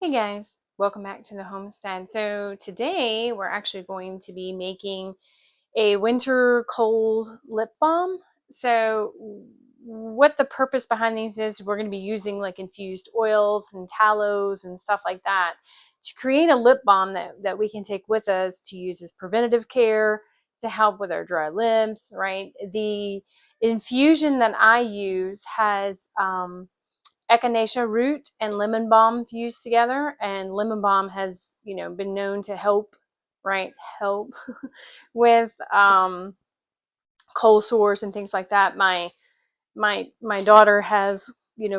Hey guys, welcome back to the homestead. So today we're actually going to be making a winter cold lip balm. So what the purpose behind these is, we're going to be using like infused oils and tallows and stuff like that to create a lip balm that we can take with us to use as preventative care to help with our dry lips, right? The infusion that I use has echinacea root and lemon balm fused together, and lemon balm has been known to help, right, help with cold sores and things like that. My daughter has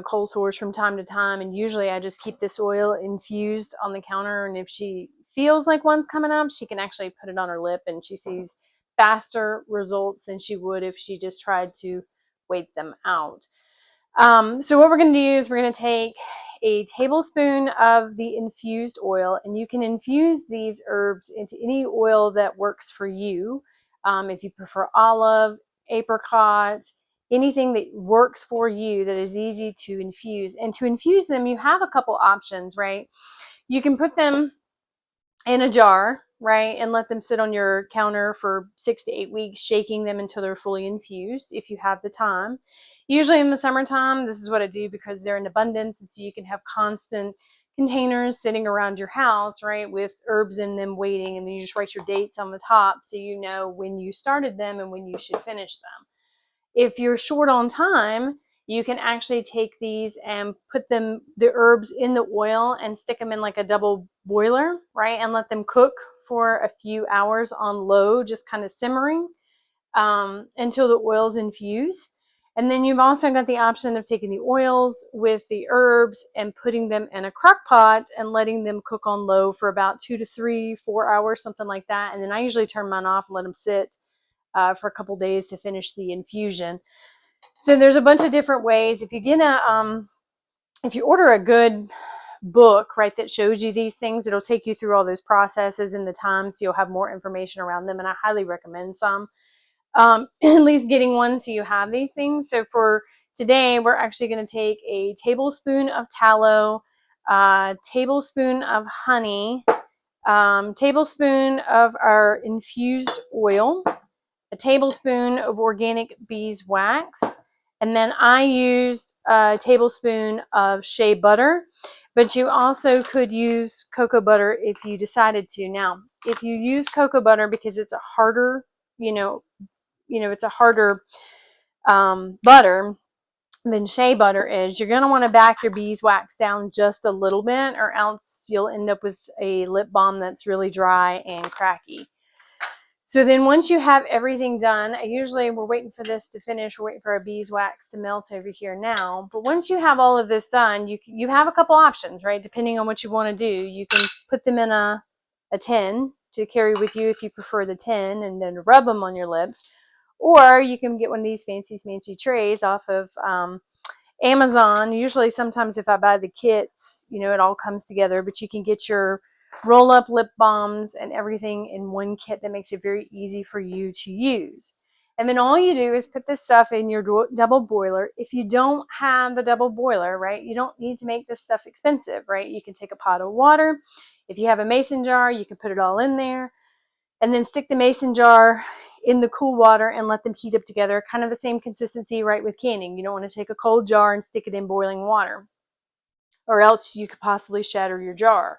cold sores from time to time, and usually I just keep this oil infused on the counter, and if she feels like one's coming up, she can actually put it on her lip and she sees faster results than she would if she just tried to wait them out. So what we're going to do is we're going to take a tablespoon of the infused oil, and you can infuse these herbs into any oil that works for you. If you prefer olive, apricot, anything that works for you that is easy to infuse. And to infuse them, you have a couple options, right? You can put them in a jar, right, and let them sit on your counter for 6 to 8 weeks, shaking them until they're fully infused if you have the time. Usually in the summertime, this is what I do because they're in abundance, and so you can have constant containers sitting around your house, right, with herbs in them waiting, and then you just write your dates on the top so you know when you started them and when you should finish them. If you're short on time, you can actually take these and put the herbs in the oil and stick them in like a double boiler, right? And let them cook for a few hours on low, just kind of simmering until the oil's infused. And then you've also got the option of taking the oils with the herbs and putting them in a crock pot and letting them cook on low for about 2 to 3, 4 hours, something like that. And then I usually turn mine off and let them sit for a couple days to finish the infusion. So there's a bunch of different ways. If you order a good book, right, that shows you these things, it'll take you through all those processes and the time, so you'll have more information around them. And I highly recommend some, at least getting one so you have these things. So for today, we're actually going to take a tablespoon of tallow, tablespoon of honey, tablespoon of our infused oil, a tablespoon of organic beeswax, and then I used a tablespoon of shea butter, but you also could use cocoa butter if you decided to. Now, if you use cocoa butter because it's a harder, it's a harder butter than shea butter is, you're going to want to back your beeswax down just a little bit, or else you'll end up with a lip balm that's really dry and cracky. So then once you have everything done, we're waiting for this to finish. We're waiting for our beeswax to melt over here now. But once you have all of this done, you have a couple options, right? Depending on what you want to do. You can put them in a tin to carry with you if you prefer the tin, and then rub them on your lips. Or you can get one of these fancy trays off of Amazon. Usually sometimes if I buy the kits, it all comes together, but you can get your roll up lip balms and everything in one kit that makes it very easy for you to use. And then all you do is put this stuff in your double boiler. If you don't have the double boiler, right, you don't need to make this stuff expensive, right? You can take a pot of water. If you have a mason jar, you can put it all in there and then stick the mason jar in the cool water and let them heat up together. Kind of the same consistency, right, with canning. You don't want to take a cold jar and stick it in boiling water, or else you could possibly shatter your jar.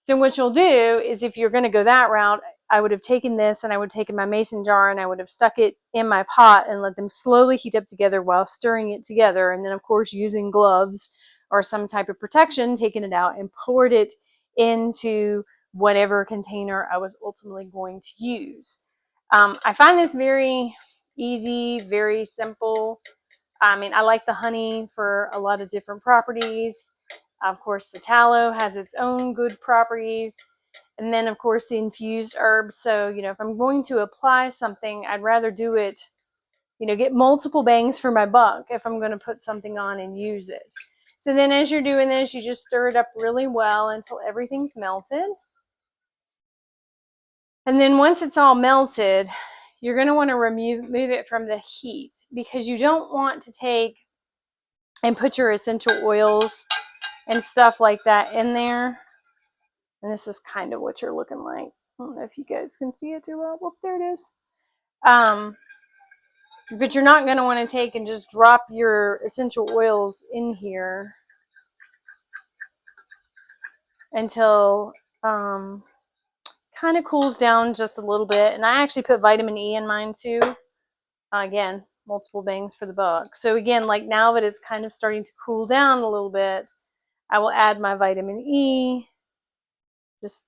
So what you'll do is, if you're going to go that route, I would have taken this and I would have taken my mason jar and I would have stuck it in my pot and let them slowly heat up together while stirring it together. And then, of course, using gloves or some type of protection, taking it out and poured it into whatever container I was ultimately going to use. I find this very easy, very simple. I mean, I like the honey for a lot of different properties. Of course, the tallow has its own good properties. And then, of course, the infused herbs. So, if I'm going to apply something, I'd rather do it, get multiple bangs for my buck if I'm going to put something on and use it. So then as you're doing this, you just stir it up really well until everything's melted. And then once it's all melted, you're going to want to remove it from the heat, because you don't want to take and put your essential oils and stuff like that in there. And this is kind of what you're looking like. I don't know if you guys can see it too well. Oh, there it is. But you're not going to want to take and just drop your essential oils in here until kind of cools down just a little bit. And I actually put vitamin E in mine too. Again, multiple bangs for the buck. So again, like now that it's kind of starting to cool down a little bit, I will add my vitamin E, just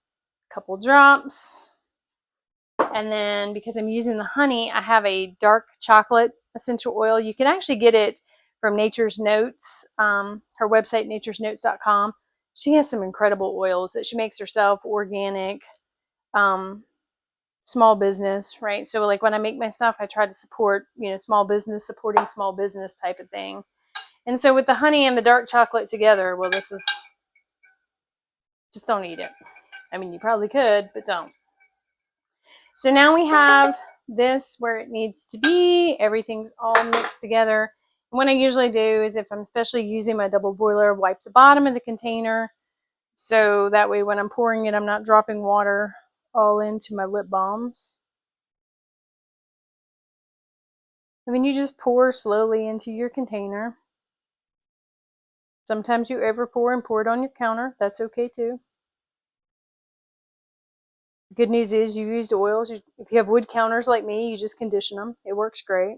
a couple drops. And then because I'm using the honey, I have a dark chocolate essential oil. You can actually get it from Nature's Notes, her website, naturesnotes.com. She has some incredible oils that she makes herself, organic, small business, right? So like when I make my stuff, I try to support, small business, supporting small business type of thing. And so with the honey and the dark chocolate together, well, this is, just don't eat it. I mean, you probably could, but don't. So now we have this where it needs to be. Everything's all mixed together. And what I usually do is if I'm especially using my double boiler, wipe the bottom of the container. So that way when I'm pouring it, I'm not dropping water all into my lip balms. I mean, you just pour slowly into your container. Sometimes you over pour and pour it on your counter. That's okay too. The good news is you used oils. If you have wood counters like me, you just condition them. It works great.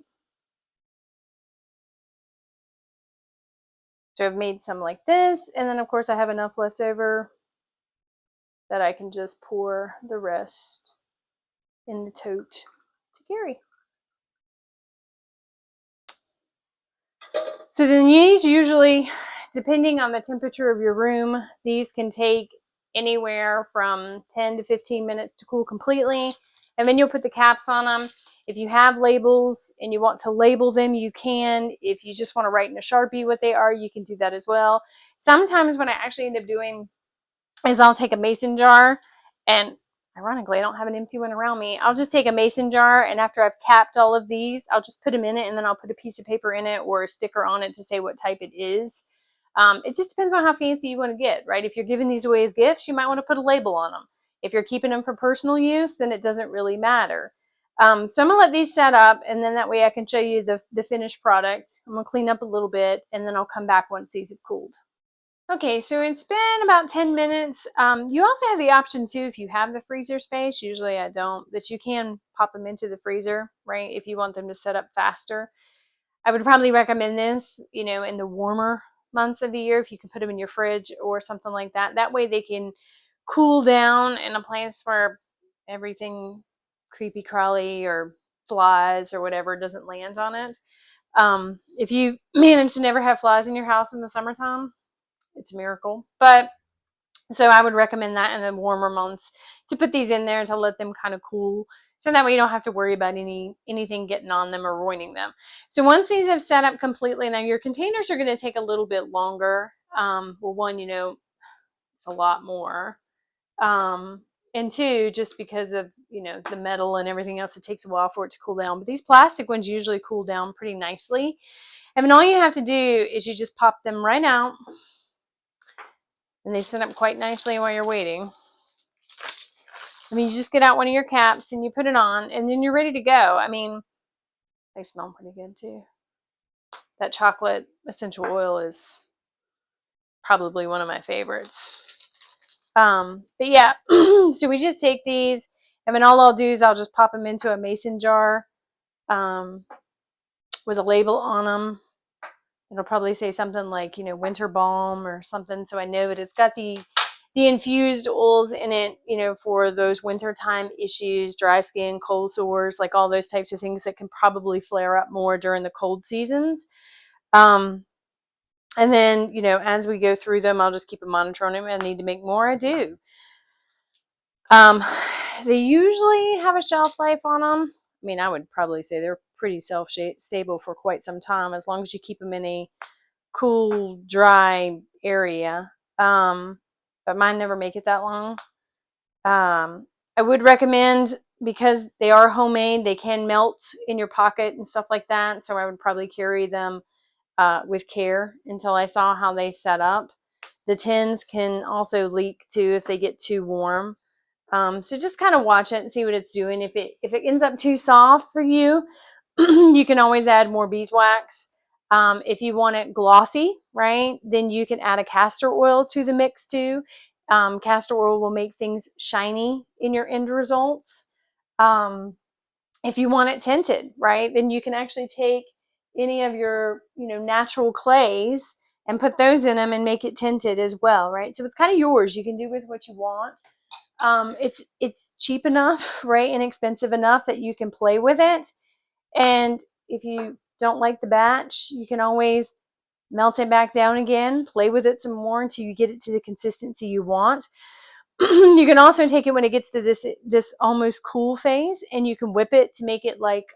So I've made some like this, and then of course I have enough left over that I can just pour the rest in the tote to carry. So then these usually, depending on the temperature of your room, these can take anywhere from 10 to 15 minutes to cool completely. And then you'll put the caps on them. If you have labels and you want to label them, you can. If you just want to write in a Sharpie what they are, you can do that as well. Sometimes what I actually end up doing is I'll take a mason jar, and ironically I don't have an empty one around me. I'll just take a mason jar, and after I've capped all of these, I'll just put them in it, and then I'll put a piece of paper in it or a sticker on it to say what type it is. It just depends on how fancy you want to get, right? If you're giving these away as gifts, you might want to put a label on them. If you're keeping them for personal use, then it doesn't really matter. So I'm going to let these set up, and then that way I can show you the finished product. I'm going to clean up a little bit, and then I'll come back once these have cooled. Okay, so it's been about 10 minutes. You also have the option too, if you have the freezer space, usually I don't, that you can pop them into the freezer, right? If you want them to set up faster. I would probably recommend this, in the warmer months of the year, if you can put them in your fridge or something like that. That way they can cool down in a place where everything creepy crawly or flies or whatever doesn't land on it. If you manage to never have flies in your house in the summertime, it's a miracle. But so I would recommend that in the warmer months to put these in there to let them kind of cool. So that way you don't have to worry about anything getting on them or ruining them. So once these have set up completely, now your containers are going to take a little bit longer. Well, one, a lot more. And two, just because of, the metal and everything else, it takes a while for it to cool down. But these plastic ones usually cool down pretty nicely. And then all you have to do is you just pop them right out. And they set up quite nicely while you're waiting. I mean, you just get out one of your caps and you put it on, and then you're ready to go. I mean, they smell pretty good too. That chocolate essential oil is probably one of my favorites. But yeah, so we just take these, and then all I'll do is I'll just pop them into a mason jar with a label on them. It'll probably say something like, winter balm or something, so I know that it's got the infused oils in it, for those wintertime issues, dry skin, cold sores, like all those types of things that can probably flare up more during the cold seasons. And then, as we go through them, I'll just keep a monitor on them. I need to make more, I do. They usually have a shelf life on them. I mean, I would probably say they're pretty stable for quite some time, as long as you keep them in a cool, dry area. But mine never make it that long. I would recommend, because they are homemade, they can melt in your pocket and stuff like that. So I would probably carry them with care until I saw how they set up. The tins can also leak too if they get too warm. So just kind of watch it and see what it's doing. If it ends up too soft for you, you can always add more beeswax. If you want it glossy, right, then you can add a castor oil to the mix too. Castor oil will make things shiny in your end results. Um, if you want it tinted, right, then you can actually take any of your, natural clays and put those in them and make it tinted as well, right? So it's kind of yours. You can do with what you want. It's cheap enough, right, inexpensive enough that you can play with it. And if you don't like the batch, you can always melt it back down again, play with it some more until you get it to the consistency you want. You can also take it when it gets to this almost cool phase, and you can whip it to make it like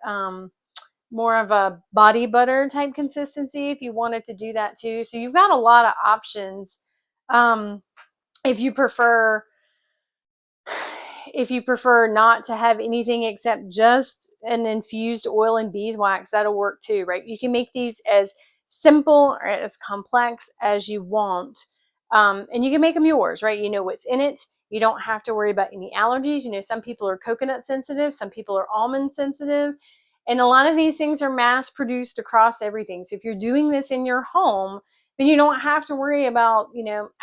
more of a body butter type consistency if you wanted to do that too. So you've got a lot of options. Um, if you prefer not to have anything except just an infused oil and beeswax, that'll work too, right? You can make these as simple or as complex as you want. And you can make them yours, right? You know what's in it. You don't have to worry about any allergies. Some people are coconut sensitive, some people are almond sensitive. And a lot of these things are mass produced across everything. So if you're doing this in your home, then you don't have to worry about,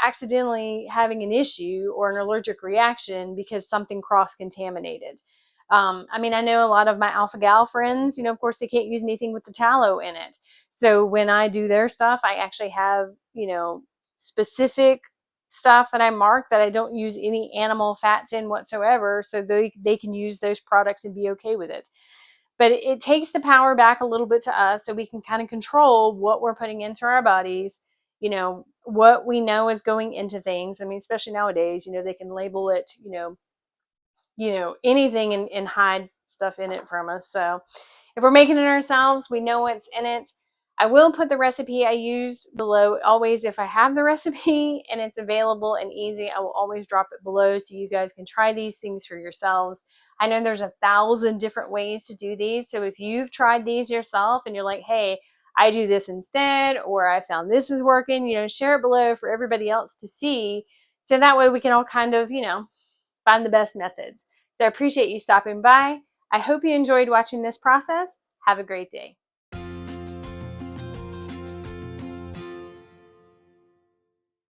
accidentally having an issue or an allergic reaction because something cross-contaminated. I know a lot of my alpha gal friends, of course, they can't use anything with the tallow in it. So when I do their stuff, I actually have, specific stuff that I mark that I don't use any animal fats in whatsoever, so they can use those products and be okay with it. But it takes the power back a little bit to us so we can kind of control what we're putting into our bodies, what we know is going into things. Especially nowadays, they can label it, anything and hide stuff in it from us. So if we're making it ourselves, we know what's in it. I will put the recipe I used below. Always, if I have the recipe and it's available and easy, I will always drop it below so you guys can try these things for yourselves. I know there's 1,000 different ways to do these. So if you've tried these yourself and you're like, hey, I do this instead, or I found this is working, share it below for everybody else to see. So that way we can all kind of, find the best methods. So I appreciate you stopping by. I hope you enjoyed watching this process. Have a great day.